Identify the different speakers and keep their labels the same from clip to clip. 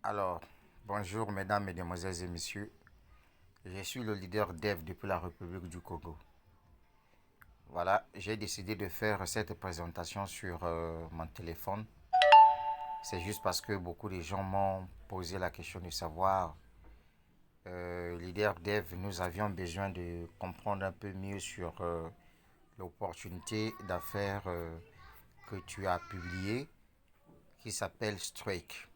Speaker 1: Alors, bonjour mesdames, mesdemoiselles et messieurs. Je suis le leader dev depuis la République du Congo. Voilà, j'ai décidé de faire cette présentation sur mon téléphone. C'est juste parce que beaucoup de gens m'ont posé la question de savoir, leader dev, nous avions besoin de comprendre un peu mieux sur l'opportunité d'affaires que tu as publiée qui s'appelle Strike.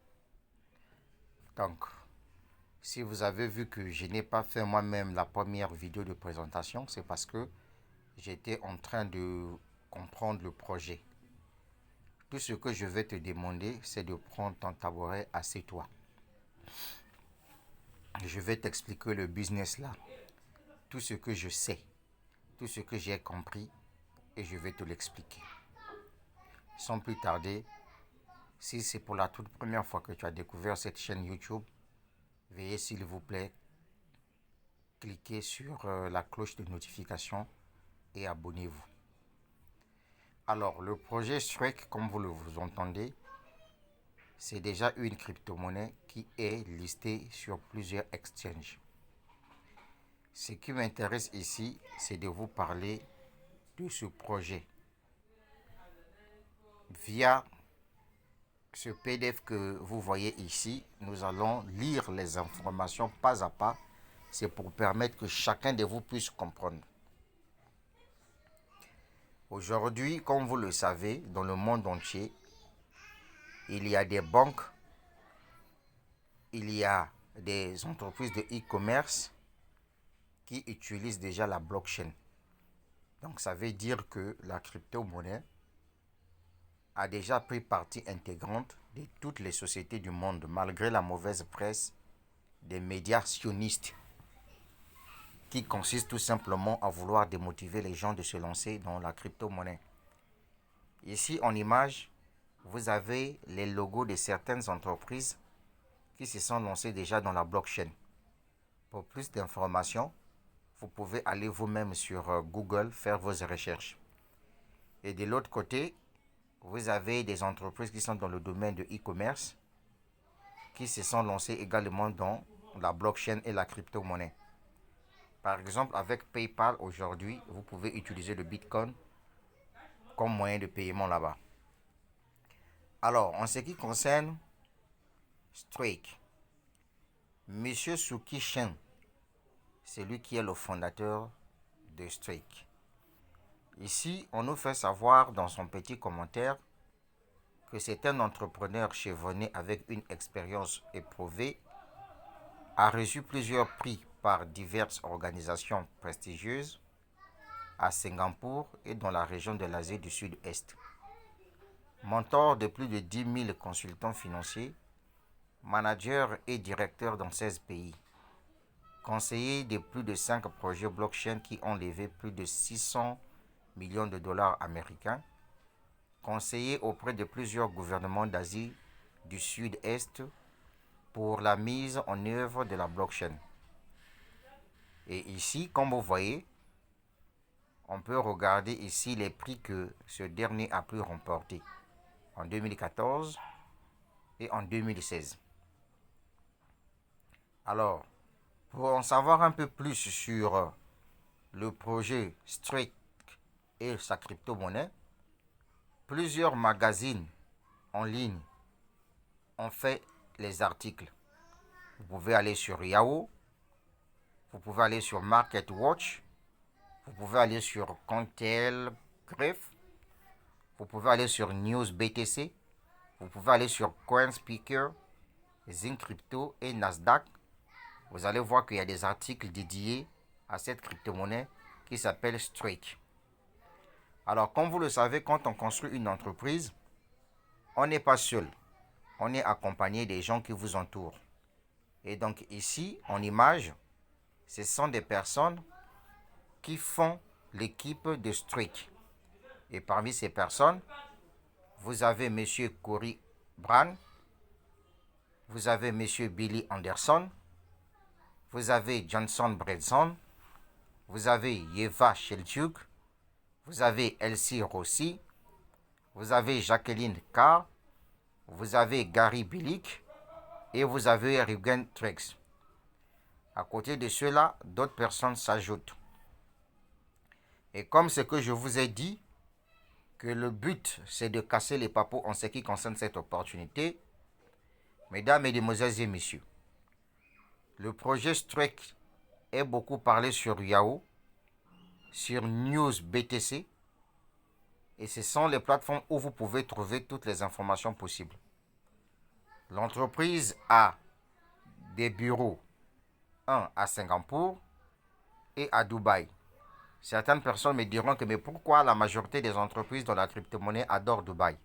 Speaker 1: Donc, si vous avez vu que je n'ai pas fait moi-même la première vidéo de présentation, c'est parce que j'étais en train de comprendre le projet. Tout ce que je vais te demander, c'est de prendre ton tabouret, assieds-toi. Je vais t'expliquer le business là, tout ce que je sais, tout ce que j'ai compris, et je vais te l'expliquer. Sans plus tarder, si c'est pour la toute première fois que tu as découvert cette chaîne YouTube, veuillez s'il vous plaît cliquer sur la cloche de notification et abonnez-vous. Alors, le projet Strike, comme vous entendez, c'est déjà une crypto-monnaie qui est listée sur plusieurs exchanges. Ce qui m'intéresse ici, c'est de vous parler de ce projet. Via ce PDF que vous voyez ici, nous allons lire les informations pas à pas. C'est pour permettre que chacun de vous puisse comprendre. Aujourd'hui, comme vous le savez, dans le monde entier, il y a des banques, il y a des entreprises de e-commerce qui utilisent déjà la blockchain. Donc ça veut dire que la crypto-monnaie a déjà pris partie intégrante de toutes les sociétés du monde, malgré la mauvaise presse des médias sionistes, qui consiste tout simplement à vouloir démotiver les gens de se lancer dans la crypto-monnaie. Ici en image, vous avez les logos de certaines entreprises qui se sont lancées déjà dans la blockchain. Pour plus d'informations, vous pouvez aller vous-même sur Google faire vos recherches. Et de l'autre côté, vous avez des entreprises qui sont dans le domaine de e-commerce qui se sont lancées également dans la blockchain et la crypto-monnaie. Par exemple, avec PayPal aujourd'hui, vous pouvez utiliser le Bitcoin comme moyen de paiement là-bas. Alors, en ce qui concerne Strike, Monsieur Suki Shen, c'est lui qui est le fondateur de Strike. Ici, on nous fait savoir dans son petit commentaire que c'est un entrepreneur chevronné avec une expérience éprouvée, a reçu plusieurs prix par diverses organisations prestigieuses à Singapour et dans la région de l'Asie du Sud-Est. Mentor de plus de 10 000 consultants financiers, manager et directeur dans 16 pays. Conseiller de plus de 5 projets blockchain qui ont levé plus de 600 millions de dollars américains. Conseiller auprès de plusieurs gouvernements d'Asie du Sud-Est pour la mise en œuvre de la blockchain. Et ici, comme vous voyez, on peut regarder ici les prix que ce dernier a pu remporter en 2014 et en 2016. Alors, pour en savoir un peu plus sur le projet Strike et sa crypto-monnaie, plusieurs magazines en ligne ont fait les articles. Vous pouvez aller sur Yahoo, vous pouvez aller sur MarketWatch, vous pouvez aller sur CoinTelegraph, vous pouvez aller sur News BTC, vous pouvez aller sur CoinSpeaker, ZinCrypto et Nasdaq. Vous allez voir qu'il y a des articles dédiés à cette crypto-monnaie qui s'appelle Strike. Alors, comme vous le savez, quand on construit une entreprise, on n'est pas seul. On est accompagné des gens qui vous entourent. Et donc ici, en image, ce sont des personnes qui font l'équipe de Strike. Et parmi ces personnes, vous avez M. Cory Brand, vous avez M. Billy Anderson, vous avez Johnson Bredson, vous avez Yeva Shelchuk, vous avez Elsie Rossi, vous avez Jacqueline Carr, vous avez Gary Bilic, et vous avez Rigen Trex. À côté de cela, d'autres personnes s'ajoutent. Et comme ce que je vous ai dit, que le but c'est de casser les papeaux en ce qui concerne cette opportunité, mesdames, mesdemoiselles et messieurs, le projet Strike est beaucoup parlé sur Yahoo, sur News BTC, et ce sont les plateformes où vous pouvez trouver toutes les informations possibles. L'entreprise a des bureaux, un à Singapour et à Dubaï. Certaines personnes me diront que mais pourquoi la majorité des entreprises dans la crypto-monnaie adorent Dubaï?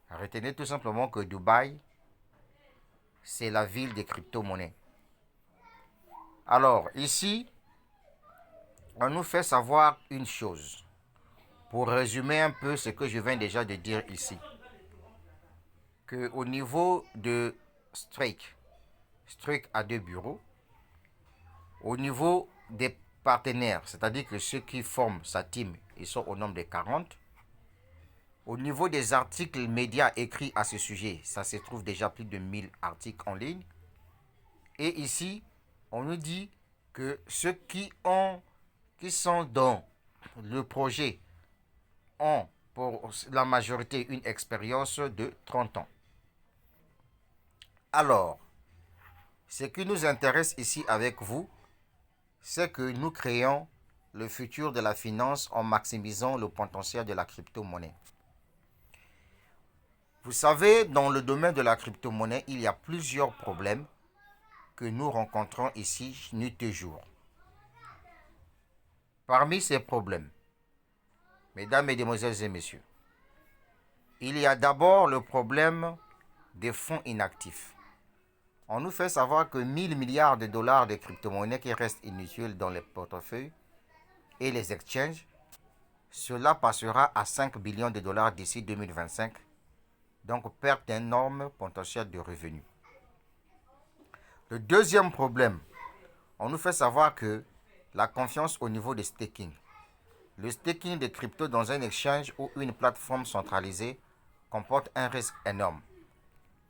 Speaker 1: Retenez tout simplement que Dubaï, c'est la ville des crypto-monnaies. Alors, ici, on nous fait savoir une chose. Pour résumer un peu ce que je viens déjà de dire ici. Qu'au niveau de Strike a 2 bureaux. Au niveau des partenaires, c'est-à-dire que ceux qui forment sa team, ils sont au nombre de 40. Au niveau des articles médias écrits à ce sujet, ça se trouve déjà plus de 1000 articles en ligne. Et ici, on nous dit que ceux qui sont dans le projet ont pour la majorité une expérience de 30 ans. Alors, ce qui nous intéresse ici avec vous, c'est que nous créons le futur de la finance en maximisant le potentiel de la crypto-monnaie. Vous savez, dans le domaine de la crypto-monnaie, il y a plusieurs problèmes que nous rencontrons ici nuit et jour. Parmi ces problèmes, mesdames, mesdemoiselles et messieurs, il y a d'abord le problème des fonds inactifs. On nous fait savoir que 1000 milliards de dollars de crypto-monnaies qui restent inutiles dans les portefeuilles et les exchanges, cela passera à 5 billions de dollars d'ici 2025, donc perte d'un énorme potentiel de revenus. Le deuxième problème, on nous fait savoir que la confiance au niveau de staking. Le staking de crypto dans un exchange ou une plateforme centralisée comporte un risque énorme.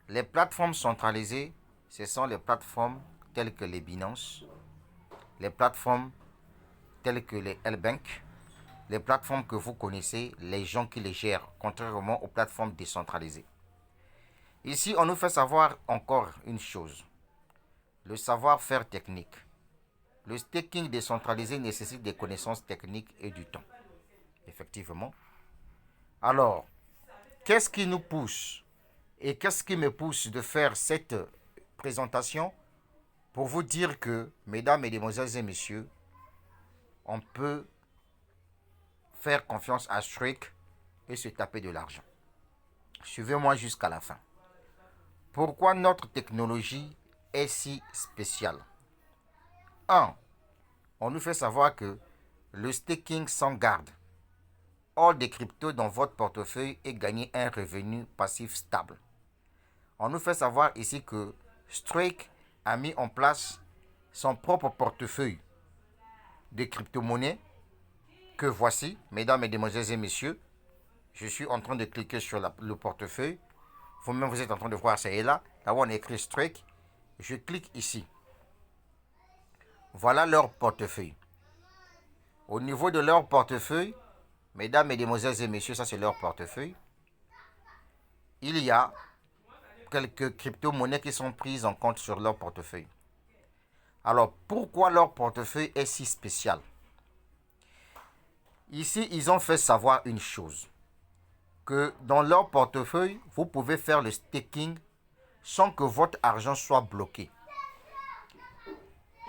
Speaker 1: Les plateformes centralisées, ce sont les plateformes telles que les Binance, les plateformes telles que les L-Bank, les plateformes que vous connaissez, les gens qui les gèrent, contrairement aux plateformes décentralisées. Ici, on nous fait savoir encore une chose, le savoir-faire technique. Le staking décentralisé nécessite des connaissances techniques et du temps. Effectivement. Alors, qu'est-ce qui nous pousse et qu'est-ce qui me pousse de faire cette présentation pour vous dire que, mesdames, mesdemoiselles et messieurs, on peut faire confiance à Strike et se taper de l'argent. Suivez-moi jusqu'à la fin. Pourquoi notre technologie est si spéciale? 1. On nous fait savoir que le staking sans garde hors des cryptos dans votre portefeuille et gagner un revenu passif stable. On nous fait savoir ici que Strike a mis en place son propre portefeuille de crypto-monnaies que voici, mesdames, mesdemoiselles et messieurs. Je suis en train de cliquer sur le portefeuille. Vous-même, vous êtes en train de voir, c'est là. Là-haut, on a écrit Strike. Je clique ici. Voilà leur portefeuille. Au niveau de leur portefeuille, mesdames, mesdemoiselles et messieurs, ça c'est leur portefeuille. Il y a quelques crypto-monnaies qui sont prises en compte sur leur portefeuille. Alors, pourquoi leur portefeuille est si spécial? Ici, ils ont fait savoir une chose, que dans leur portefeuille, vous pouvez faire le staking sans que votre argent soit bloqué.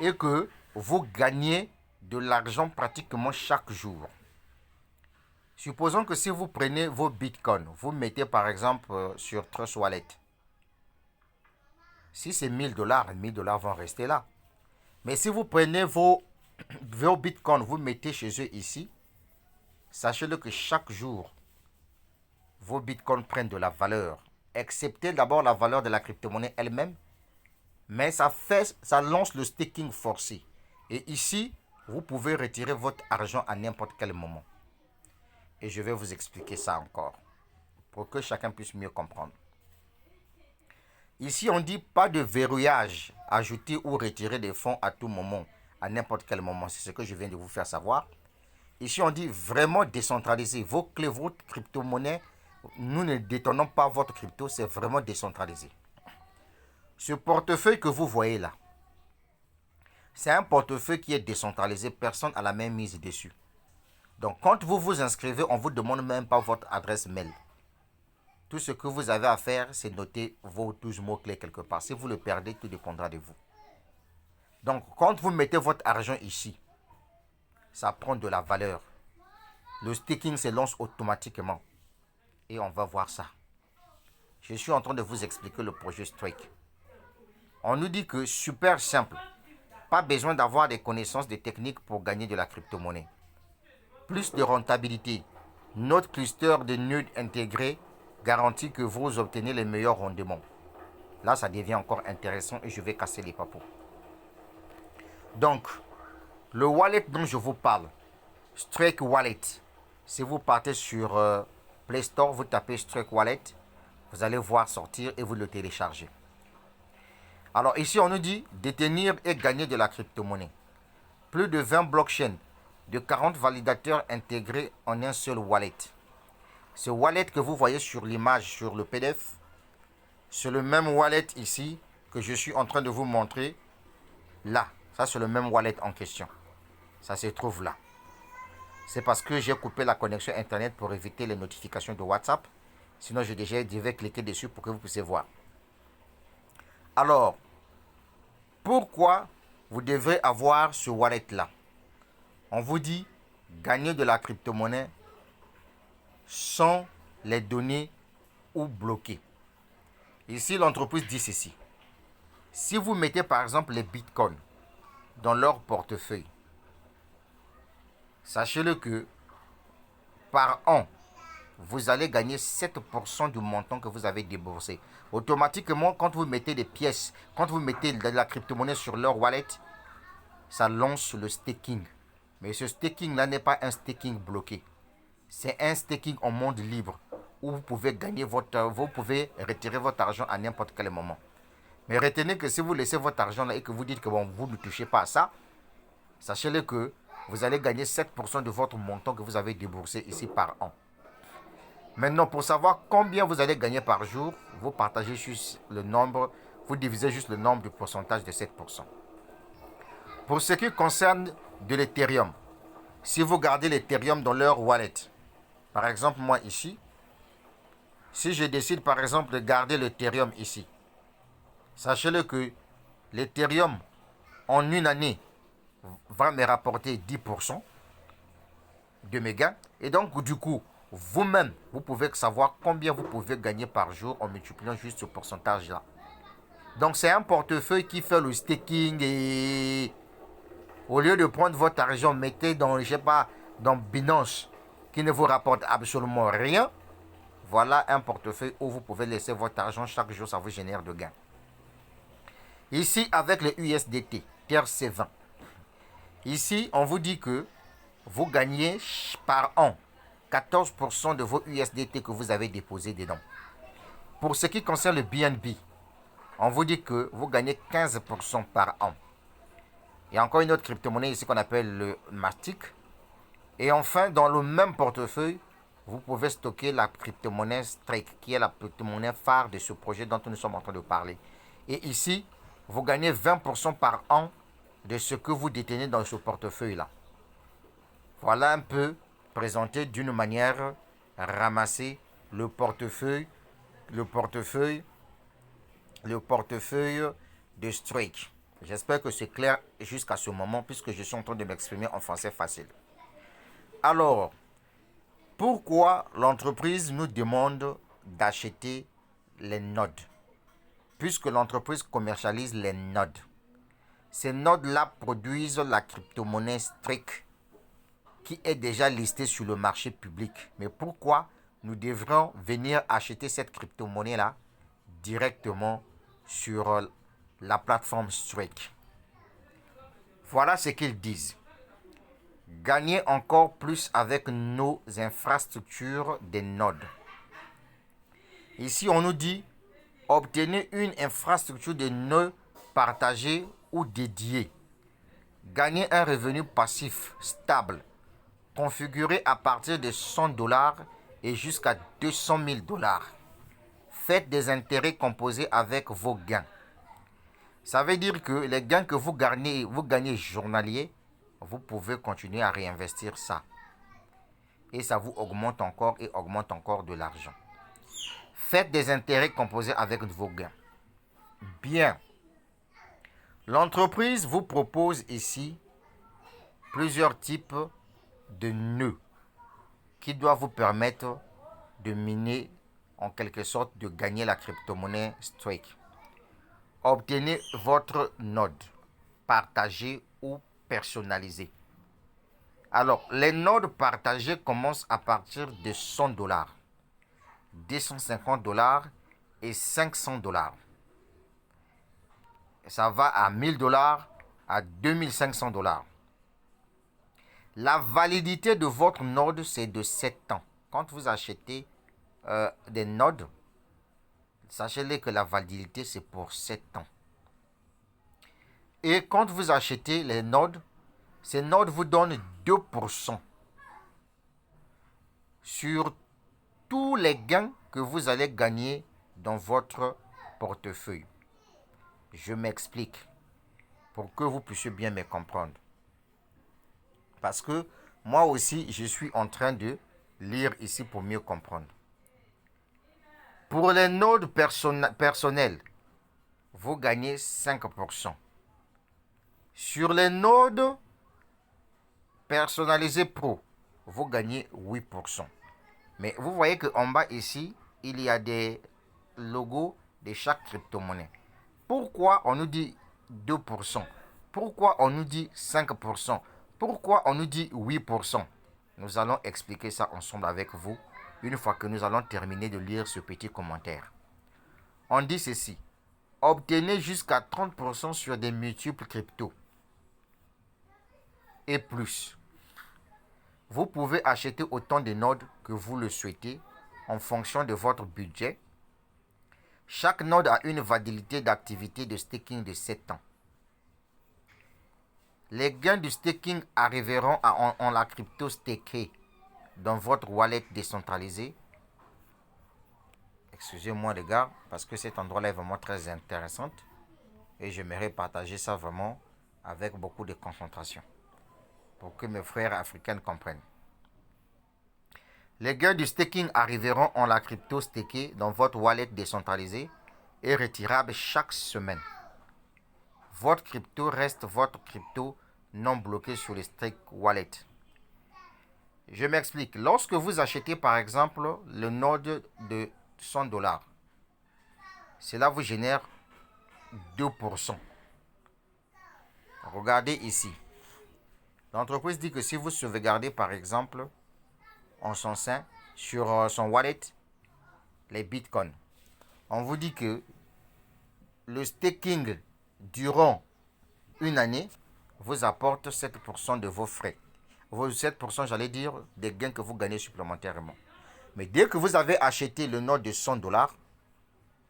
Speaker 1: Et que vous gagnez de l'argent pratiquement chaque jour. Supposons que si vous prenez vos bitcoins, vous mettez par exemple sur Trust Wallet. Si c'est 1000 dollars, 1000 dollars vont rester là. Mais si vous prenez vos bitcoins, vous mettez chez eux ici, sachez-le que chaque jour, vos bitcoins prennent de la valeur. Excepté d'abord la valeur de la crypto-monnaie elle-même. Mais ça lance le staking forcé. Et ici, vous pouvez retirer votre argent à n'importe quel moment. Et je vais vous expliquer ça encore, pour que chacun puisse mieux comprendre. Ici, on dit pas de verrouillage, ajouter ou retirer des fonds à tout moment, à n'importe quel moment. C'est ce que je viens de vous faire savoir. Ici, on dit vraiment décentralisé. Vos clés, votre crypto-monnaie, nous ne détenons pas votre crypto, c'est vraiment décentralisé. Ce portefeuille que vous voyez là, c'est un portefeuille qui est décentralisé, personne n'a la même mise dessus. Donc, quand vous vous inscrivez, on ne vous demande même pas votre adresse mail. Tout ce que vous avez à faire, c'est noter vos 12 mots-clés quelque part. Si vous le perdez, tout dépendra de vous. Donc, quand vous mettez votre argent ici, ça prend de la valeur. Le staking se lance automatiquement. Et on va voir ça. Je suis en train de vous expliquer le projet Strike. On nous dit que super simple. Pas besoin d'avoir des connaissances des techniques pour gagner de la crypto-monnaie. Plus de rentabilité. Notre cluster de nœuds intégrés garantit que vous obtenez les meilleurs rendements. Là, ça devient encore intéressant et je vais casser les papous. Donc, le wallet dont je vous parle, Strike Wallet, si vous partez sur Play Store, vous tapez Strike Wallet, vous allez voir sortir et vous le téléchargez. Alors ici, on nous dit détenir et gagner de la crypto-monnaie. Plus de 20 blockchains, de 40 validateurs intégrés en un seul wallet. Ce wallet que vous voyez sur l'image, sur le PDF, c'est le même wallet ici que je suis en train de vous montrer là. Ça, c'est le même wallet en question. Ça se trouve là. C'est parce que j'ai coupé la connexion Internet pour éviter les notifications de WhatsApp. Sinon, je devais cliquer dessus pour que vous puissiez voir. Alors, pourquoi vous devrez avoir ce wallet-là? On vous dit gagner de la crypto-monnaie sans les données ou bloquer. Ici, l'entreprise dit ceci. Si vous mettez par exemple les bitcoins dans leur portefeuille, sachez-le que par an, vous allez gagner 7% du montant que vous avez déboursé. Automatiquement, quand vous mettez des pièces, quand vous mettez de la crypto-monnaie sur leur wallet, ça lance le staking. Mais ce staking-là n'est pas un staking bloqué. C'est un staking en monde libre où vous pouvez vous pouvez retirer votre argent à n'importe quel moment. Mais retenez que si vous laissez votre argent là et que vous dites que bon, vous ne touchez pas à ça, sachez-le que vous allez gagner 7% de votre montant que vous avez déboursé ici par an. Maintenant, pour savoir combien vous allez gagner par jour, vous partagez juste le nombre, vous divisez juste le nombre du pourcentage de 7%. Pour ce qui concerne de l'Ethereum, si vous gardez l'Ethereum dans leur wallet, par exemple moi ici, si je décide par exemple de garder l'Ethereum ici, sachez-le que l'Ethereum en une année va me rapporter 10% de mes gains. Et donc du coup, vous-même, vous pouvez savoir combien vous pouvez gagner par jour en multipliant juste ce pourcentage-là. Donc c'est un portefeuille qui fait le staking et au lieu de prendre votre argent, mettez dans, je sais pas, dans Binance qui ne vous rapporte absolument rien. Voilà un portefeuille où vous pouvez laisser votre argent chaque jour, ça vous génère de gains. Ici, avec les USDT, TRC20. Ici, on vous dit que vous gagnez par an 14% de vos USDT que vous avez déposés dedans. Pour ce qui concerne le BNB, on vous dit que vous gagnez 15% par an. Il y a encore une autre crypto-monnaie ici qu'on appelle le Matic. Et enfin, dans le même portefeuille, vous pouvez stocker la crypto-monnaie Strike, qui est la crypto-monnaie phare de ce projet dont nous sommes en train de parler. Et ici, vous gagnez 20% par an de ce que vous détenez dans ce portefeuille-là. Voilà un peu présenté d'une manière ramassée le portefeuille de Strike. J'espère que c'est clair jusqu'à ce moment puisque je suis en train de m'exprimer en français facile. Alors, pourquoi l'entreprise nous demande d'acheter les nodes? Puisque l'entreprise commercialise les nodes. Ces nodes-là produisent la crypto-monnaie Strike qui est déjà listée sur le marché public. Mais pourquoi nous devrions venir acheter cette crypto-monnaie-là directement sur la plateforme Strike? Voilà ce qu'ils disent. Gagner encore plus avec nos infrastructures des nodes. Ici, on nous dit Obtenez une infrastructure de nœuds partagés ou dédiés. Gagnez un revenu passif stable, configuré à partir de $100 et jusqu'à $200,000. Faites des intérêts composés avec vos gains. Ça veut dire que les gains que vous gagnez journalier, vous pouvez continuer à réinvestir ça. Et ça vous augmente encore et augmente encore de l'argent. Faites des intérêts composés avec vos gains. Bien. L'entreprise vous propose ici plusieurs types de nœuds qui doivent vous permettre de miner, en quelque sorte, de gagner la crypto-monnaie Stake. Obtenez votre node partagé ou personnalisé. Alors, les nodes partagés commencent à partir de $100, $250 et $500. Ça va à $1,000 à $2,500. La validité de votre node, c'est de 7 ans. Quand vous achetez des nodes, sachez-le que la validité, c'est pour 7 ans. Et quand vous achetez les nodes, ces nodes vous donnent 2% sur tous les gains que vous allez gagner dans votre portefeuille. Je m'explique pour que vous puissiez bien me comprendre. Parce que moi aussi, je suis en train de lire ici pour mieux comprendre. Pour les nodes personnels, vous gagnez 5%. Sur les nodes personnalisés pro, vous gagnez 8%. Mais vous voyez qu'en bas ici, il y a des logos de chaque crypto-monnaie. Pourquoi on nous dit 2%? Pourquoi on nous dit 5%? Pourquoi on nous dit 8%? Nous allons expliquer ça ensemble avec vous une fois que nous allons terminer de lire ce petit commentaire. On dit ceci. Obtenez jusqu'à 30% sur des multiples cryptos et plus. Vous pouvez acheter autant de nodes que vous le souhaitez en fonction de votre budget. Chaque node a une validité d'activité de staking de 7 ans. Les gains du staking arriveront en la crypto stakée dans votre wallet décentralisé. Excusez-moi les gars, parce que cet endroit-là est vraiment très intéressant et j'aimerais partager ça vraiment avec beaucoup de concentration pour que mes frères africains comprennent. Les gains du staking arriveront en la crypto stakée dans votre wallet décentralisé et retirable chaque semaine. Votre crypto reste votre crypto non bloqué sur le stake wallet. Je m'explique. Lorsque vous achetez par exemple le node de $100, cela vous génère 2%. Regardez ici. L'entreprise dit que si vous sauvegardez par exemple en son sein sur son wallet les bitcoins, on vous dit que le staking durant une année vous apporte 7% de vos frais. Vos 7%, j'allais dire, des gains que vous gagnez supplémentairement. Mais dès que vous avez acheté le node de $100,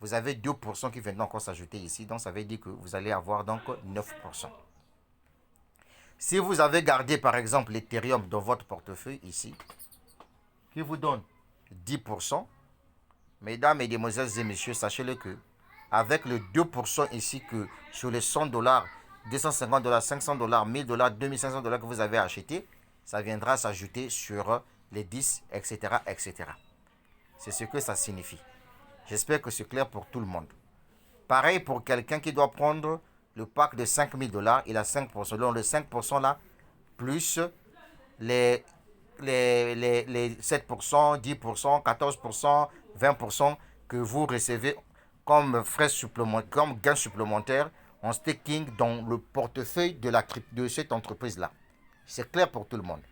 Speaker 1: vous avez 2% qui viennent encore s'ajouter ici. Donc, ça veut dire que vous allez avoir donc 9%. Si vous avez gardé, par exemple, l'Ethereum dans votre portefeuille ici, qui vous donne 10%, mesdames, mesdemoiselles et messieurs, sachez-le que avec le 2% ici que sur les $100, $250, $500, $1,000, $2,500 que vous avez acheté, ça viendra s'ajouter sur les 10, etc., etc. C'est ce que ça signifie. J'espère que c'est clair pour tout le monde. Pareil pour quelqu'un qui doit prendre le pack de $5,000, il a 5%. Donc le 5% là, plus les 7%, 10%, 14%, 20% que vous recevez comme frais supplémentaires, comme gains supplémentaires en staking dans le portefeuille de cette entreprise-là. C'est clair pour tout le monde.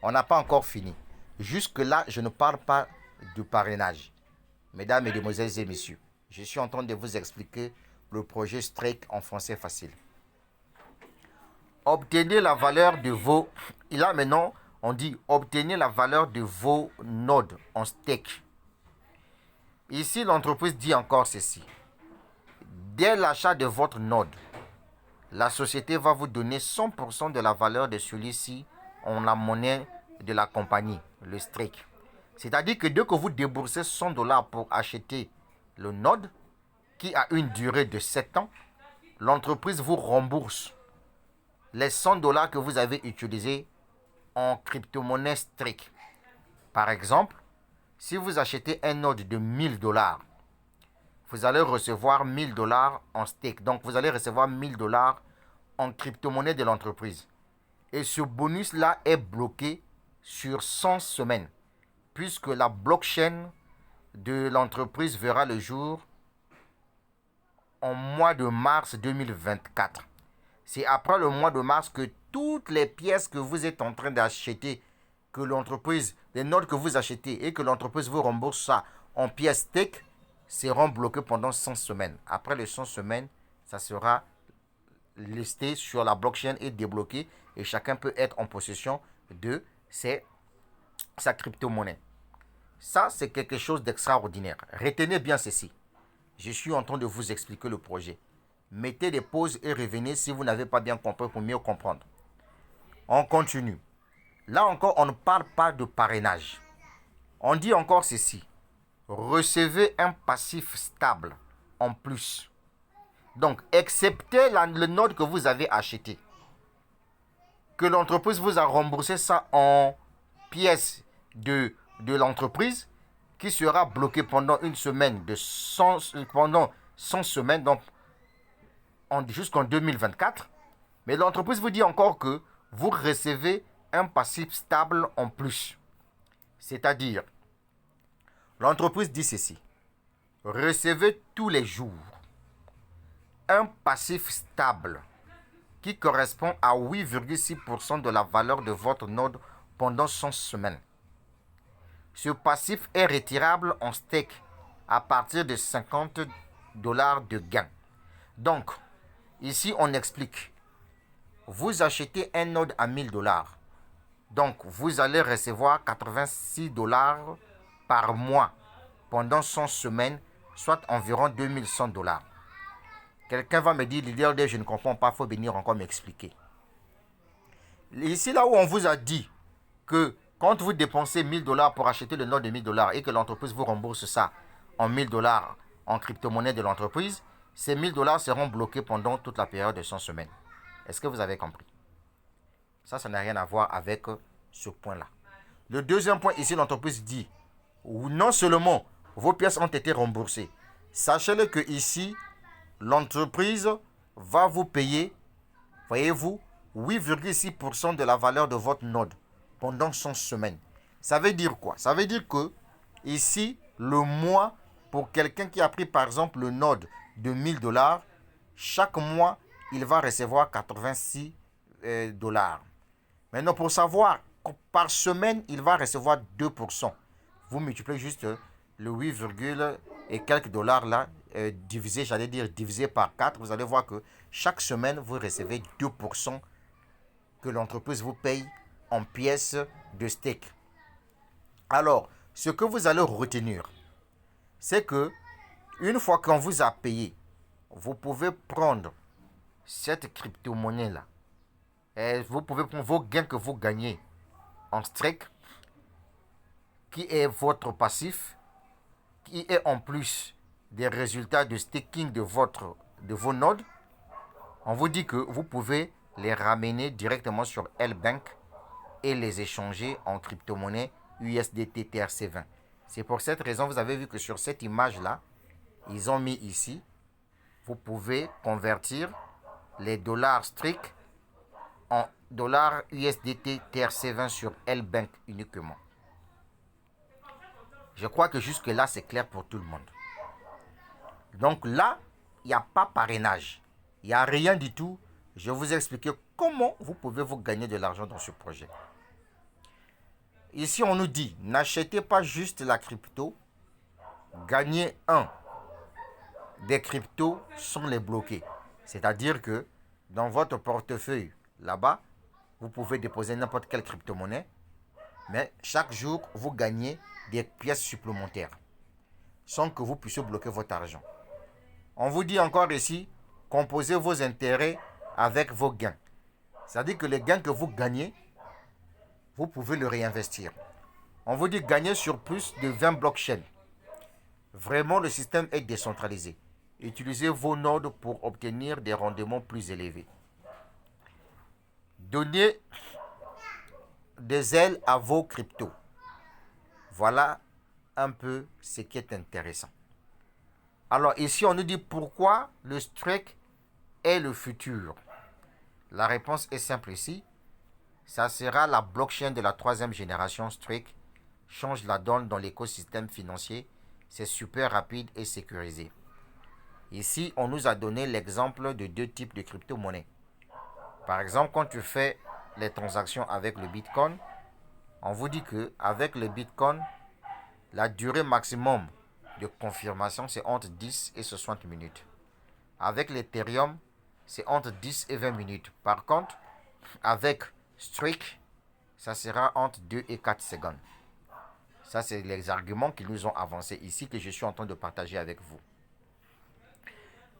Speaker 1: On n'a pas encore fini. Jusque-là, je ne parle pas du parrainage. Mesdames, mesdemoiselles et messieurs, je suis en train de vous expliquer le projet Stake en français facile. Obtenez la valeur de vos... Et là maintenant, on dit obtenez la valeur de vos nodes en stake. Ici, l'entreprise dit encore ceci. Dès l'achat de votre node, la société va vous donner 100% de la valeur de celui-ci en la monnaie de la compagnie, le STRK. C'est-à-dire que dès que vous déboursez 100 dollars pour acheter le node, qui a une durée de 7 ans, l'entreprise vous rembourse les 100 dollars que vous avez utilisés en crypto-monnaie STRK. Par exemple, si vous achetez un node de 1000 dollars, vous allez recevoir 1000 dollars en stake. Donc, vous allez recevoir 1000 dollars en crypto-monnaie de l'entreprise. Et ce bonus-là est bloqué sur 100 semaines, puisque la blockchain de l'entreprise verra le jour en mois de mars 2024. C'est après le mois de mars que toutes les pièces que vous êtes en train d'acheter, que l'entreprise, les notes que vous achetez et que l'entreprise vous rembourse ça en pièces stake, seront bloquées pendant 100 semaines. Après les 100 semaines, ça sera listé sur la blockchain et débloqué et chacun peut être en possession de sa crypto-monnaie. Ça, c'est quelque chose d'extraordinaire. Retenez bien ceci. Je suis en train de vous expliquer le projet. Mettez des pauses et revenez si vous n'avez pas bien compris pour mieux comprendre. On continue. Là encore, on ne parle pas de parrainage. On dit encore ceci. Recevez un passif stable en plus. Donc, excepté le node que vous avez acheté, que l'entreprise vous a remboursé ça en pièces de l'entreprise, qui sera bloqué pendant une semaine, pendant 100 semaines, donc jusqu'en 2024. Mais l'entreprise vous dit encore que vous recevez un passif stable en plus. C'est-à-dire, l'entreprise dit ceci. Recevez tous les jours un passif stable qui correspond à 8,6% de la valeur de votre node pendant 100 semaines. Ce passif est retirable en stake à partir de 50 dollars de gain. Donc, ici on explique. Vous achetez un node à 1000 dollars. Donc, vous allez recevoir 86 dollars par mois pendant 100 semaines, soit environ 2100 dollars. Quelqu'un va me dire, leader, je ne comprends pas, il faut venir encore m'expliquer. Ici, là où on vous a dit que quand vous dépensez 1000 dollars pour acheter le node de 1000 dollars et que l'entreprise vous rembourse ça en 1000 dollars en crypto-monnaie de l'entreprise, ces 1000 dollars seront bloqués pendant toute la période de 100 semaines. Est-ce que vous avez compris? Ça n'a rien à voir avec ce point-là. Le deuxième point, ici, l'entreprise dit, non seulement vos pièces ont été remboursées, sachez-le que ici, l'entreprise va vous payer, voyez-vous, 8,6% de la valeur de votre node pendant 100 semaines. Ça veut dire quoi? Ça veut dire que ici, le mois, pour quelqu'un qui a pris par exemple le node de 1000 dollars, chaque mois, il va recevoir 86 dollars. Maintenant, pour savoir, par semaine, il va recevoir 2%. Vous multipliez juste le 8, et quelques dollars là, divisé par 4, vous allez voir que chaque semaine, vous recevez 2% que l'entreprise vous paye en pièces de stake. Alors, ce que vous allez retenir, c'est que une fois qu'on vous a payé, vous pouvez prendre cette crypto-monnaie là. Et vous pouvez prendre vos gains que vous gagnez en stake, qui est votre passif, qui est en plus des résultats de staking de vos nodes. On vous dit que vous pouvez les ramener directement sur L-Bank et les échanger en crypto-monnaie USDT TRC20. C'est pour cette raison, vous avez vu que sur cette image-là, ils ont mis ici, vous pouvez convertir les dollars STRK en dollars USDT TRC20 sur L-Bank uniquement. Je crois que jusque-là, c'est clair pour tout le monde. Donc là, il n'y a pas parrainage. Il n'y a rien du tout. Je vais vous expliquer comment vous pouvez vous gagner de l'argent dans ce projet. Ici, on nous dit, n'achetez pas juste la crypto. Gagnez des cryptos sans les bloquer. C'est-à-dire que dans votre portefeuille, là-bas, vous pouvez déposer n'importe quelle crypto-monnaie. Mais chaque jour, vous gagnez des pièces supplémentaires sans que vous puissiez bloquer votre argent. On vous dit encore ici, composez vos intérêts avec vos gains. C'est-à-dire que les gains que vous gagnez, vous pouvez le réinvestir. On vous dit gagner sur plus de 20 blockchains. Vraiment, le système est décentralisé. Utilisez vos nodes pour obtenir des rendements plus élevés. Donnez des ailes à vos cryptos. Voilà un peu ce qui est intéressant. Alors ici, on nous dit pourquoi le Streak est le futur. La réponse est simple ici. Ça sera la blockchain de la 3e génération Streak. Change la donne dans l'écosystème financier. C'est super rapide et sécurisé. Ici, on nous a donné l'exemple de 2 types de crypto-monnaies. Par exemple, quand tu fais les transactions avec le Bitcoin, on vous dit qu'avec le Bitcoin, la durée maximum de confirmation, c'est entre 10 et 60 minutes. Avec l'Ethereum, c'est entre 10 et 20 minutes. Par contre, avec Streak, ça sera entre 2 et 4 secondes. Ça, c'est les arguments qu'ils nous ont avancés ici que je suis en train de partager avec vous.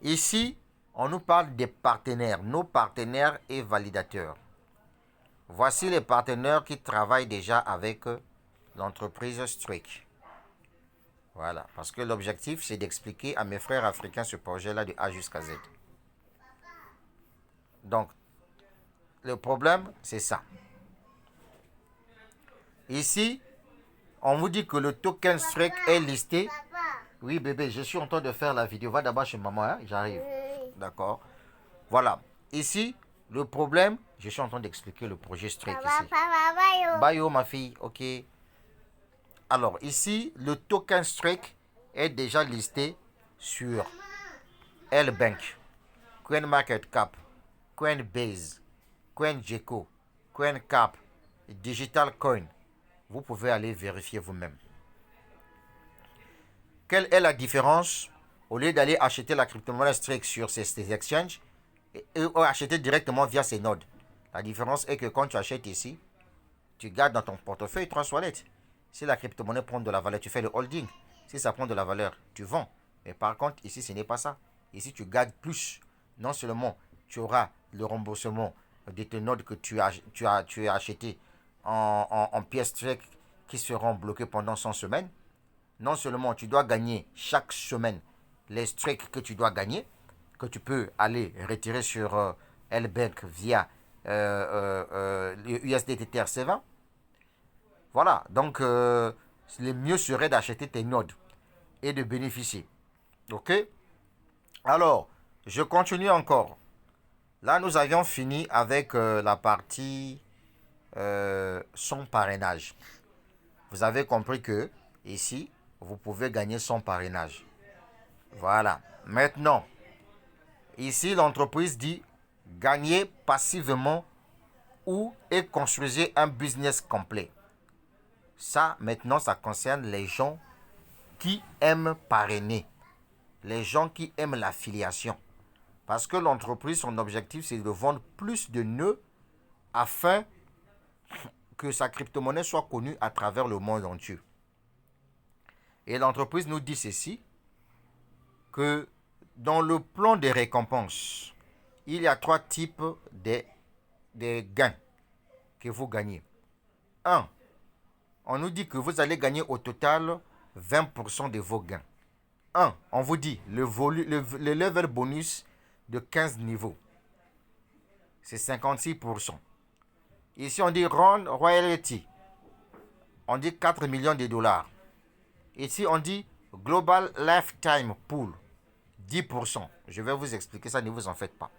Speaker 1: Ici, on nous parle des partenaires, nos partenaires et validateurs. Voici les partenaires qui travaillent déjà avec l'entreprise Streak. Voilà, parce que l'objectif, c'est d'expliquer à mes frères africains ce projet-là de A jusqu'à Z. Donc, le problème, c'est ça. Ici, on vous dit que le token Streak est listé. Oui, bébé, je suis en train de faire la vidéo. Va d'abord chez maman, hein? J'arrive. D'accord. Voilà. Ici, le problème, je suis en train d'expliquer le projet Streak ici. Bayo, ma fille, ok. Alors, ici, le token Streak est déjà listé sur L-Bank, CoinMarketCap, Coinbase, CoinGecko, CoinCap, Digital Coin. Vous pouvez aller vérifier vous-même. Quelle est la différence? Au lieu d'aller acheter la crypto-monnaie Streak sur ces exchanges, et acheter directement via ces nodes. La différence est que quand tu achètes ici, tu gardes dans ton portefeuille 3 wallets. Si la crypto-monnaie prend de la valeur, tu fais le holding. Si ça prend de la valeur, tu vends. Mais par contre, ici, ce n'est pas ça. Ici, tu gardes plus. Non seulement tu auras le remboursement de tes nodes que tu as acheté en pièces Streak qui seront bloquées pendant 100 semaines. Non seulement tu dois gagner chaque semaine les Streak que tu dois gagner, que tu peux aller retirer sur L-Bank via le USDT TRC20. Voilà, donc le mieux serait d'acheter tes nodes et de bénéficier. Ok? Alors, je continue encore. Là, nous avions fini avec la partie son parrainage. Vous avez compris que ici, vous pouvez gagner son parrainage. Voilà. Maintenant, ici, l'entreprise dit gagner passivement ou et construisez un business complet. Ça, maintenant, ça concerne les gens qui aiment parrainer. Les gens qui aiment l'affiliation. Parce que l'entreprise, son objectif, c'est de vendre plus de nœuds afin que sa crypto-monnaie soit connue à travers le monde entier. Et l'entreprise nous dit ceci, que dans le plan des récompenses, il y a 3 types de gains que vous gagnez. 1. On nous dit que vous allez gagner au total 20% de vos gains. 1. On vous dit le level bonus de 15 niveaux. C'est 56%. Ici, on dit Run Royalty. On dit 4 millions de dollars. Ici, on dit Global Lifetime Pool. 10%. Je vais vous expliquer ça, ne vous en faites pas.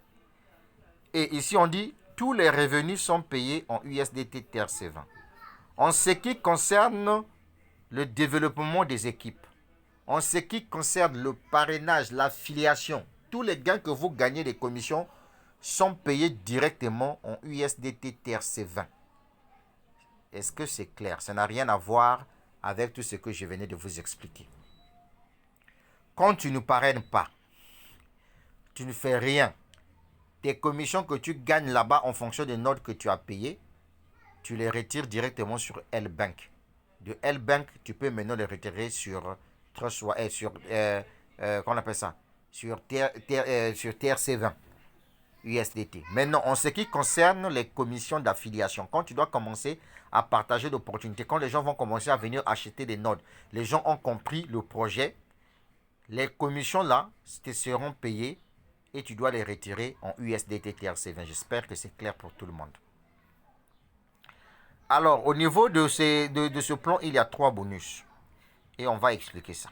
Speaker 1: Et ici, on dit tous les revenus sont payés en USDT TRC20. En ce qui concerne le développement des équipes, en ce qui concerne le parrainage, l'affiliation, tous les gains que vous gagnez des commissions sont payés directement en USDT TRC20. Est-ce que c'est clair? Ça n'a rien à voir avec tout ce que je venais de vous expliquer. Quand tu ne parraines pas, tu ne fais rien. Tes commissions que tu gagnes là-bas en fonction des notes que tu as payées, tu les retires directement sur L-Bank. De L-Bank, tu peux maintenant les retirer sur Trustwallet, comment on appelle ça? sur TRC20 USDT. Maintenant, en ce qui concerne les commissions d'affiliation, quand tu dois commencer à partager l'opportunité, quand les gens vont commencer à venir acheter des nodes, les gens ont compris le projet, les commissions là te seront payées et tu dois les retirer en USDT TRC20. J'espère que c'est clair pour tout le monde. Alors, au niveau de ce plan, il y a 3 bonus. Et on va expliquer ça.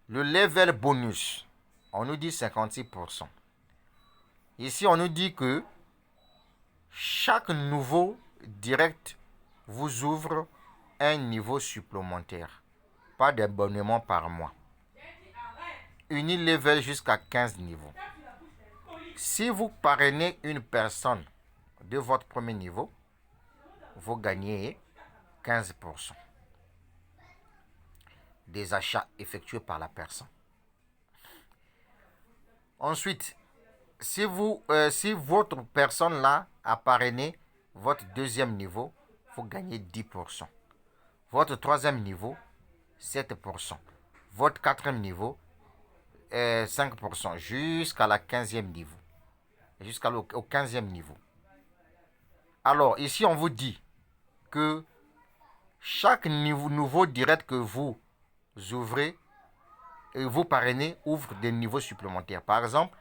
Speaker 1: Le level bonus, on nous dit 56%. Ici, on nous dit que chaque nouveau direct vous ouvre un niveau supplémentaire. Pas d'abonnement par mois. Unilevel jusqu'à 15 niveaux. Si vous parrainez une personne de votre premier niveau, vous gagnez 15% des achats effectués par la personne. Ensuite, si votre personne là a parrainé votre deuxième niveau, vous gagnez 10%. Votre troisième niveau, 7%. Votre quatrième niveau, 5%. Jusqu'à la 15e niveau. Jusqu'au 15e niveau. Alors, ici, on vous dit que chaque nouveau direct que vous ouvrez et vous parrainez ouvre des niveaux supplémentaires. Par exemple,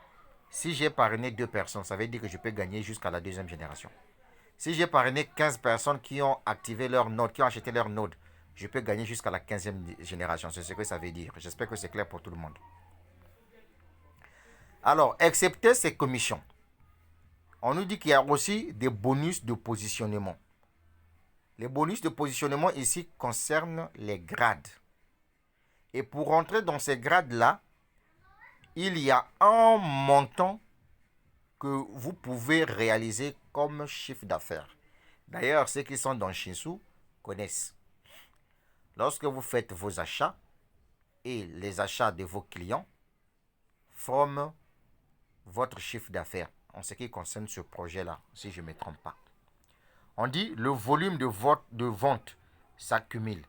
Speaker 1: si j'ai parrainé 2 personnes, ça veut dire que je peux gagner jusqu'à la deuxième génération. Si j'ai parrainé 15 personnes qui ont activé leur node, qui ont acheté leur node, je peux gagner jusqu'à la 15e génération. C'est ce que ça veut dire. J'espère que c'est clair pour tout le monde. Alors, excepté ces commissions, on nous dit qu'il y a aussi des bonus de positionnement. Les bonus de positionnement ici concernent les grades. Et pour rentrer dans ces grades-là, il y a un montant que vous pouvez réaliser comme chiffre d'affaires. D'ailleurs, ceux qui sont dans Shinsu connaissent. Lorsque vous faites vos achats et les achats de vos clients forment votre chiffre d'affaires en ce qui concerne ce projet-là, si je ne me trompe pas. On dit le volume de vente s'accumule.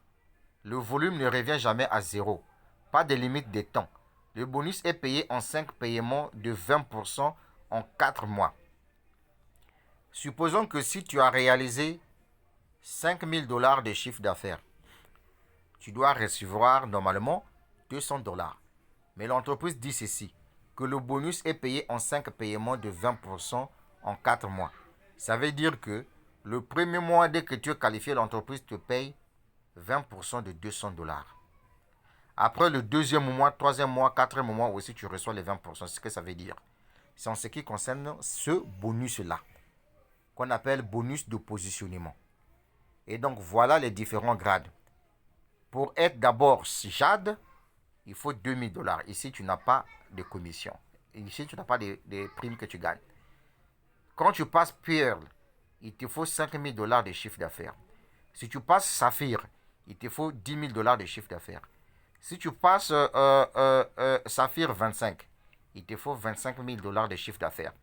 Speaker 1: Le volume ne revient jamais à zéro. Pas de limite de temps. Le bonus est payé en 5 paiements de 20% en 4 mois. Supposons que si tu as réalisé 5 000 $ de chiffre d'affaires, tu dois recevoir normalement 200 $. Mais l'entreprise dit ceci, que le bonus est payé en 5 paiements de 20% en 4 mois. Ça veut dire que le premier mois, dès que tu es qualifié, l'entreprise te paye 20% de 200 $. Après le deuxième mois, troisième mois, quatrième mois aussi, tu reçois les 20%. C'est ce que ça veut dire. C'est en ce qui concerne ce bonus-là, qu'on appelle bonus de positionnement. Et donc, voilà les différents grades. Pour être d'abord JAD, il faut 2 000 $. Ici, tu n'as pas de commission. Ici, tu n'as pas de primes que tu gagnes. Quand tu passes Pearl, il te faut 5 000 $ de chiffre d'affaires. Si tu passes Saphir, il te faut 10 000 $ de chiffre d'affaires. Si tu passes Saphir 25, il te faut 25 000 $ de chiffre d'affaires.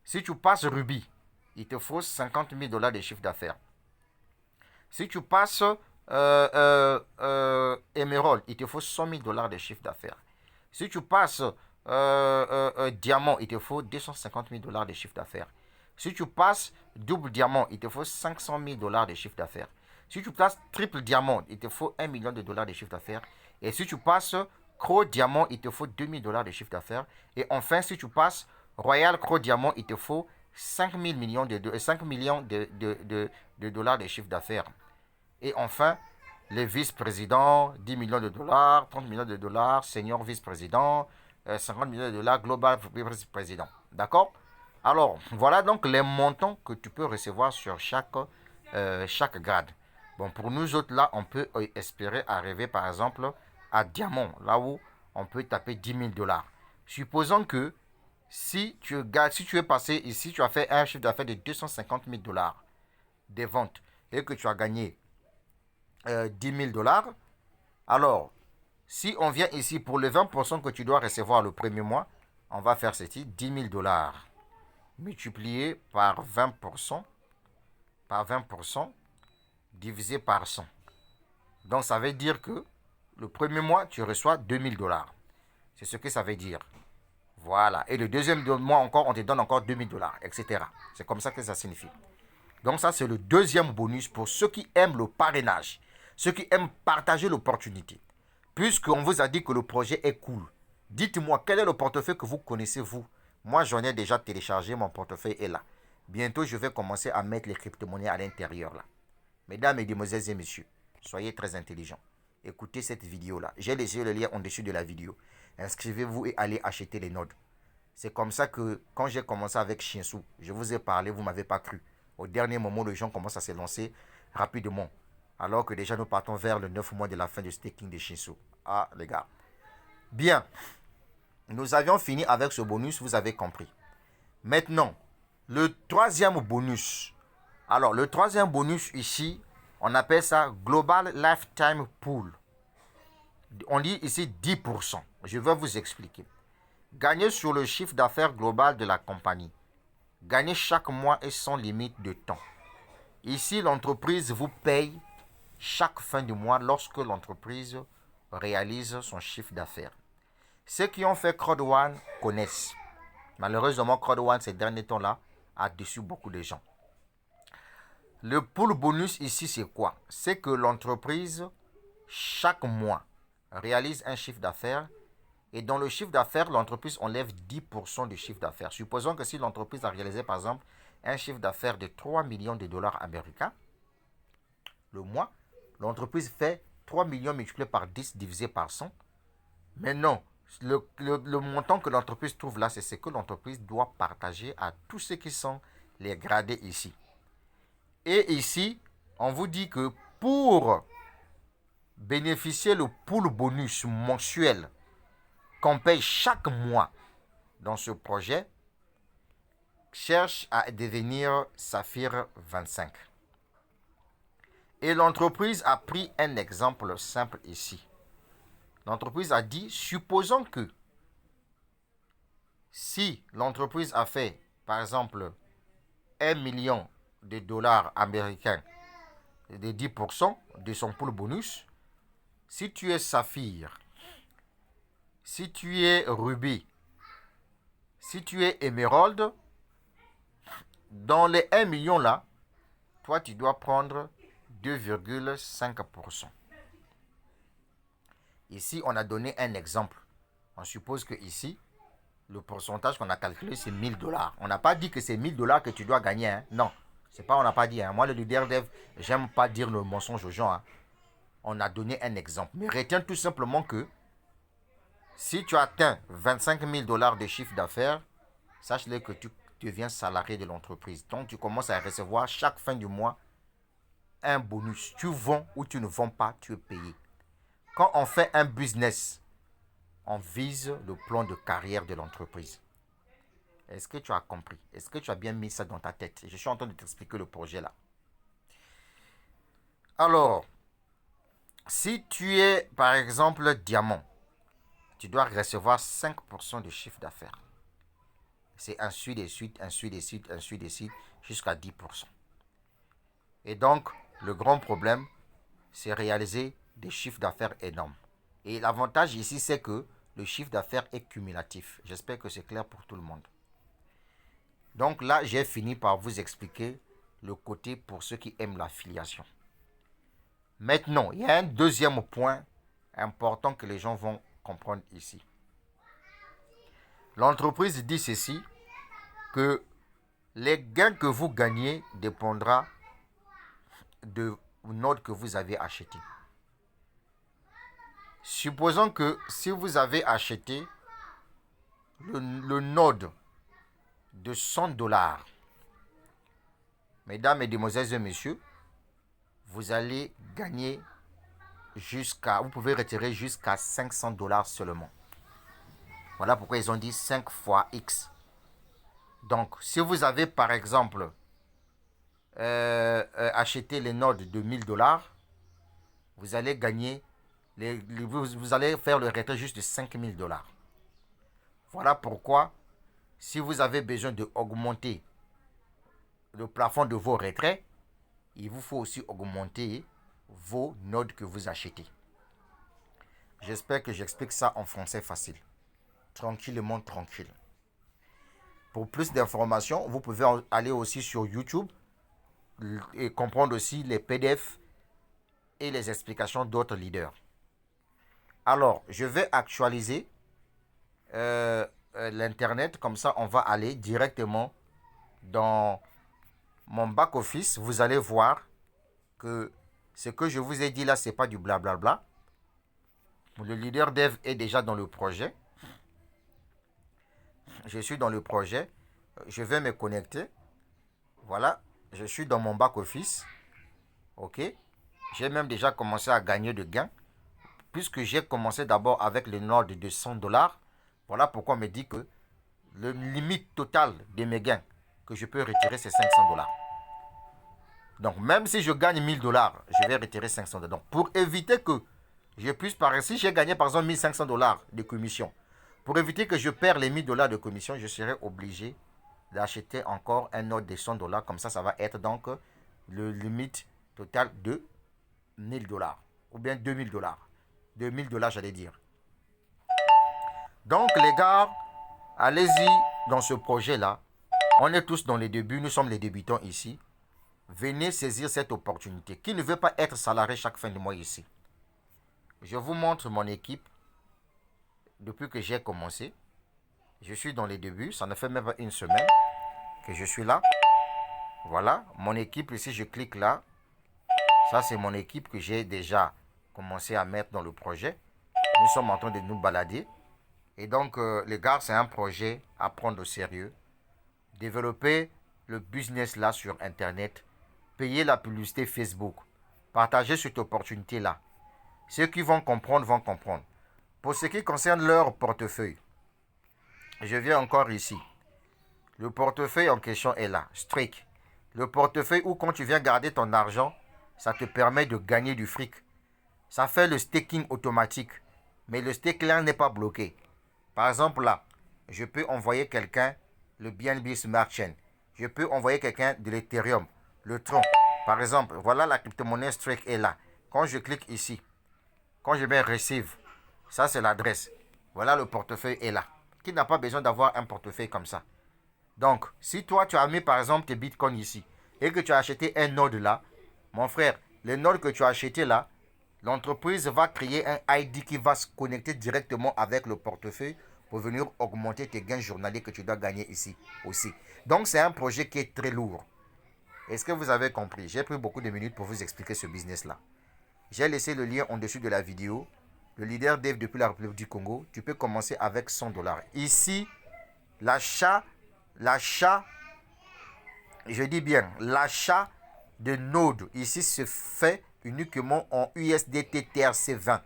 Speaker 1: Si tu passes Ruby, il te faut 50 000 $ de chiffre d'affaires. Si tu passes Emerald, il te faut 100 000 $ de chiffre d'affaires. Si tu passes Diamant, il te faut 250 000 $ de chiffre d'affaires. Si tu passes double diamant, il te faut 500 000 $ de chiffre d'affaires. Si tu passes triple diamant, il te faut 1 million de $ de chiffre d'affaires. Et si tu passes Crow Diamant, il te faut 2 000 $ de chiffre d'affaires. Et enfin, si tu passes Royal Crow Diamant, il te faut 5 millions de dollars de chiffre d'affaires. Et enfin, les vice-présidents, 10 millions de $, 30 millions de $, senior vice-président, 50 millions de $, global vice-président. D'accord? Alors, voilà donc les montants que tu peux recevoir sur chaque grade. Bon, pour nous autres, là, on peut espérer arriver, par exemple, à diamant, là où on peut taper 10 000 $. Supposons que si tu es passé ici, tu as fait un chiffre d'affaires de 250 000 $ des ventes et que tu as gagné 10 000 $, alors, si on vient ici pour les 20% que tu dois recevoir le premier mois, on va faire ceci, 10 000 $ multiplié par 20%, divisé par 100. Donc, ça veut dire que le premier mois, tu reçois 2 000 $. C'est ce que ça veut dire. Voilà. Et le deuxième mois encore, on te donne encore 2000 dollars, etc. C'est comme ça que ça signifie. Donc ça, c'est le deuxième bonus pour ceux qui aiment le parrainage, ceux qui aiment partager l'opportunité. Puisqu'on vous a dit que le projet est cool, dites-moi quel est le portefeuille que vous connaissez, vous. Moi, j'en ai déjà téléchargé, mon portefeuille est là. Bientôt, je vais commencer à mettre les crypto-monnaies à l'intérieur là. Mesdames, mesdemoiselles et messieurs, soyez très intelligents. Écoutez cette vidéo-là. J'ai laissé le lien en dessus de la vidéo. Inscrivez-vous et allez acheter les nodes. C'est comme ça que quand j'ai commencé avec Shinsu, je vous ai parlé, vous ne m'avez pas cru. Au dernier moment, les gens commencent à se lancer rapidement. Alors que déjà nous partons vers le 9 mois de la fin du staking de Shinsu. Ah les gars. Bien. Nous avions fini avec ce bonus, vous avez compris. Maintenant, le troisième bonus. Alors, le troisième bonus ici, on appelle ça Global Lifetime Pool. On dit ici 10%. Je vais vous expliquer. Gagner sur le chiffre d'affaires global de la compagnie. Gagner chaque mois et sans limite de temps. Ici, l'entreprise vous paye chaque fin du mois lorsque l'entreprise réalise son chiffre d'affaires. Ceux qui ont fait Crowd One connaissent. Malheureusement, Crowd One, ces derniers temps-là, a déçu beaucoup de gens. Le pool bonus ici, c'est quoi? C'est que l'entreprise, chaque mois, réalise un chiffre d'affaires et dans le chiffre d'affaires, l'entreprise enlève 10% du chiffre d'affaires. Supposons que si l'entreprise a réalisé, par exemple, un chiffre d'affaires de 3 millions de dollars américains, le mois, l'entreprise fait 3 millions multiplié par 10 divisé par 100. Mais non, le montant que l'entreprise trouve là, c'est ce que l'entreprise doit partager à tous ceux qui sont les gradés ici. Et ici, on vous dit que pour bénéficier le pool bonus mensuel qu'on paye chaque mois dans ce projet, cherche à devenir Saphir 25. Et l'entreprise a pris un exemple simple ici. L'entreprise a dit, supposons que si l'entreprise a fait, par exemple, 1 million de dollars américains de 10% de son pool bonus, si tu es Saphir, si tu es Ruby, si tu es Emerald, dans les 1 million là, toi tu dois prendre 2,5%. Ici, on a donné un exemple. On suppose que ici, le pourcentage qu'on a calculé, c'est 1000 dollars. On n'a pas dit que c'est 1000 dollars que tu dois gagner. Hein. Non, c'est pas, on n'a pas dit. Hein. Moi, le leader dev, j'aime pas dire le mensonge aux gens. Hein. On a donné un exemple. Mais retiens tout simplement que si tu atteins 25 000 dollars de chiffre d'affaires, sache-le que tu deviens salarié de l'entreprise. Donc, tu commences à recevoir chaque fin du mois un bonus. Tu vends ou tu ne vends pas, tu es payé. Quand on fait un business, on vise le plan de carrière de l'entreprise. Est-ce que tu as compris? Est-ce que tu as bien mis ça dans ta tête? Je suis en train de t'expliquer le projet là. Alors, si tu es par exemple diamant, tu dois recevoir 5% de chiffre d'affaires. C'est ainsi de suite, ainsi de suite, ainsi de suite, jusqu'à 10%. Et donc, le grand problème, c'est réaliser des chiffres d'affaires énormes. Et l'avantage ici, c'est que le chiffre d'affaires est cumulatif. J'espère que c'est clair pour tout le monde. Donc là, j'ai fini par vous expliquer le côté pour ceux qui aiment l'affiliation. Maintenant, il y a un deuxième point important que les gens vont comprendre ici. L'entreprise dit ceci, que les gains que vous gagnez dépendra de nodes que vous avez acheté. Supposons que si vous avez acheté le node de 100 dollars, mesdames, mesdemoiselles et messieurs, vous allez gagner vous pouvez retirer jusqu'à 500 dollars seulement. Voilà pourquoi ils ont dit 5 fois X. Donc, si vous avez par exemple acheté les nodes de 1000 dollars, vous allez gagner, vous allez faire le retrait juste de 5000 dollars. Voilà pourquoi, si vous avez besoin d'augmenter le plafond de vos retraits, il vous faut aussi augmenter vos nodes que vous achetez. J'espère que j'explique ça en français facile. tranquillement, tranquille. Pour plus d'informations, vous pouvez aller aussi sur YouTube et comprendre aussi les PDF et les explications d'autres leaders. Alors, je vais actualiser l'Internet. Comme ça, on va aller directement dans mon back-office. Vous allez voir que ce que je vous ai dit là, ce n'est pas du blablabla. Le leader dev est déjà dans le projet. Je suis dans le projet. Je vais me connecter. Voilà. Je suis dans mon back-office. OK. J'ai même déjà commencé à gagner de gains. Puisque j'ai commencé d'abord avec le nord de 100 $. Voilà pourquoi on me dit que le limite total de mes gains que je peux retirer, c'est 500 $. Donc, même si je gagne 1000 $, je vais retirer 500 $. Donc, pour éviter que je puisse, si j'ai gagné par exemple 1500 $ de commission, pour éviter que je perds les 1000 $ de commission, je serai obligé d'acheter encore un autre de 100 $. Comme ça va être donc le limite total de 1000 $. Ou bien 2000 $. 2000 $, j'allais dire. Donc, les gars, allez-y dans ce projet-là. On est tous dans les débuts. Nous sommes les débutants ici. Venez saisir cette opportunité. Qui ne veut pas être salarié chaque fin de mois ici? Je vous montre mon équipe depuis que j'ai commencé. Je suis dans les débuts. Ça ne fait même pas une semaine que je suis là. Voilà. Mon équipe ici, je clique là. Ça, c'est mon équipe que j'ai déjà commencé à mettre dans le projet. Nous sommes en train de nous balader. Et donc, les gars, c'est un projet à prendre au sérieux. Développer le business là sur Internet. Payer la publicité Facebook. Partager cette opportunité-là. Ceux qui vont comprendre, vont comprendre. Pour ce qui concerne leur portefeuille, je viens encore ici. Le portefeuille en question est là. Streak. Le portefeuille où quand tu viens garder ton argent, ça te permet de gagner du fric. Ça fait le staking automatique. Mais le stake là n'est pas bloqué. Par exemple là, je peux envoyer quelqu'un le BNB Smart Chain. Je peux envoyer quelqu'un de l'Ethereum, le Tron. Par exemple, voilà la crypto-monnaie Streak est là. Quand je clique ici, quand je mets Receive, ça c'est l'adresse. Voilà le portefeuille est là. Qui n'a pas besoin d'avoir un portefeuille comme ça? Donc, si toi tu as mis par exemple tes bitcoins ici et que tu as acheté un node là, mon frère, le node que tu as acheté là, l'entreprise va créer un ID qui va se connecter directement avec le portefeuille pour venir augmenter tes gains journaliers que tu dois gagner ici aussi. Donc, c'est un projet qui est très lourd. Est-ce que vous avez compris? J'ai pris beaucoup de minutes pour vous expliquer ce business-là. J'ai laissé le lien en dessus de la vidéo. Le leader dev depuis la République du Congo, tu peux commencer avec 100 $. Ici, l'achat, je dis bien, l'achat de node ici se fait uniquement en USDT TRC20.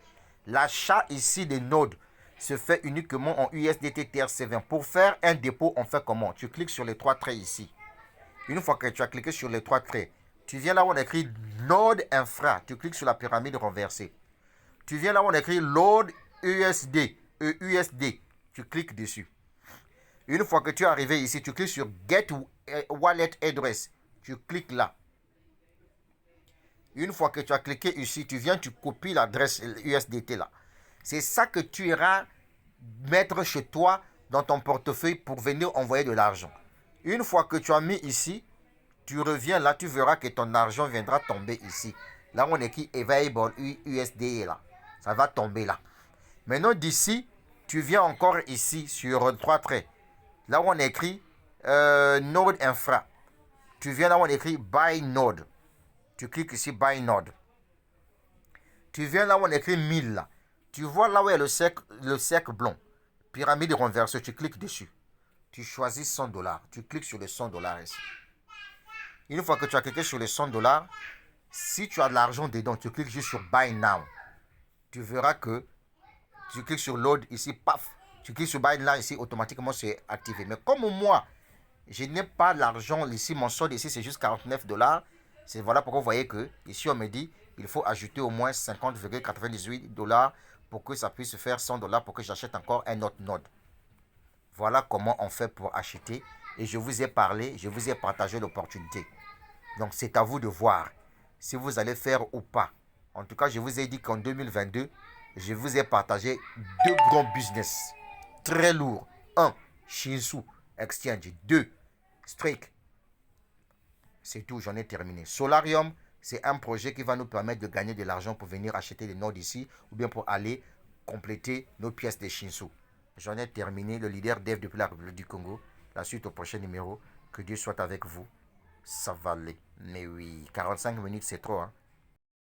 Speaker 1: L'achat ici de node se fait uniquement en USDT TRC20. Pour faire un dépôt, on fait comment? Tu cliques sur les trois traits ici. Une fois que tu as cliqué sur les trois traits, tu viens là où on écrit Node Infra. Tu cliques sur la pyramide renversée. Tu viens là où on écrit Load USD. USD. Tu cliques dessus. Une fois que tu es arrivé ici, tu cliques sur Get Wallet Address. Tu cliques là. Une fois que tu as cliqué ici, tu viens, tu copies l'adresse USDT là. C'est ça que tu iras mettre chez toi dans ton portefeuille pour venir envoyer de l'argent. Une fois que tu as mis ici, tu reviens là, tu verras que ton argent viendra tomber ici. Là, on écrit Available USD là. Ça va tomber là. Maintenant, d'ici, tu viens encore ici sur trois traits. Là où on écrit Node Infra. Tu viens là où on écrit Buy Node. Tu cliques ici Buy Node. Tu viens là où on écrit 1000 là. Tu vois là où il y a le cercle blanc. Pyramide renversée, tu cliques dessus. Tu choisis 100 $. Tu cliques sur les 100 $ ici. Une fois que tu as cliqué sur les 100 $, si tu as de l'argent dedans, tu cliques juste sur Buy Now. Tu verras que tu cliques sur Load ici, paf. Tu cliques sur Buy Now ici, automatiquement c'est activé. Mais comme moi, je n'ai pas l'argent ici, mon solde ici c'est juste 49 $. C'est voilà pourquoi vous voyez que ici on me dit il faut ajouter au moins 50,98 $ pour que ça puisse faire 100 $ pour que j'achète encore un autre node. Voilà comment on fait pour acheter. Et je vous ai parlé, je vous ai partagé l'opportunité. Donc c'est à vous de voir si vous allez faire ou pas. En tout cas, je vous ai dit qu'en 2022, je vous ai partagé deux grands business. très lourds. 1. Shinsu Exchange. 2. Streak. C'est tout, j'en ai terminé. Solarium, c'est un projet qui va nous permettre de gagner de l'argent pour venir acheter des nodes ici ou bien pour aller compléter nos pièces de Shinsu. J'en ai terminé. Le leader dev depuis la République du Congo. La suite au prochain numéro. Que Dieu soit avec vous. Ça va aller. Mais oui, 45 minutes, c'est trop. Hein.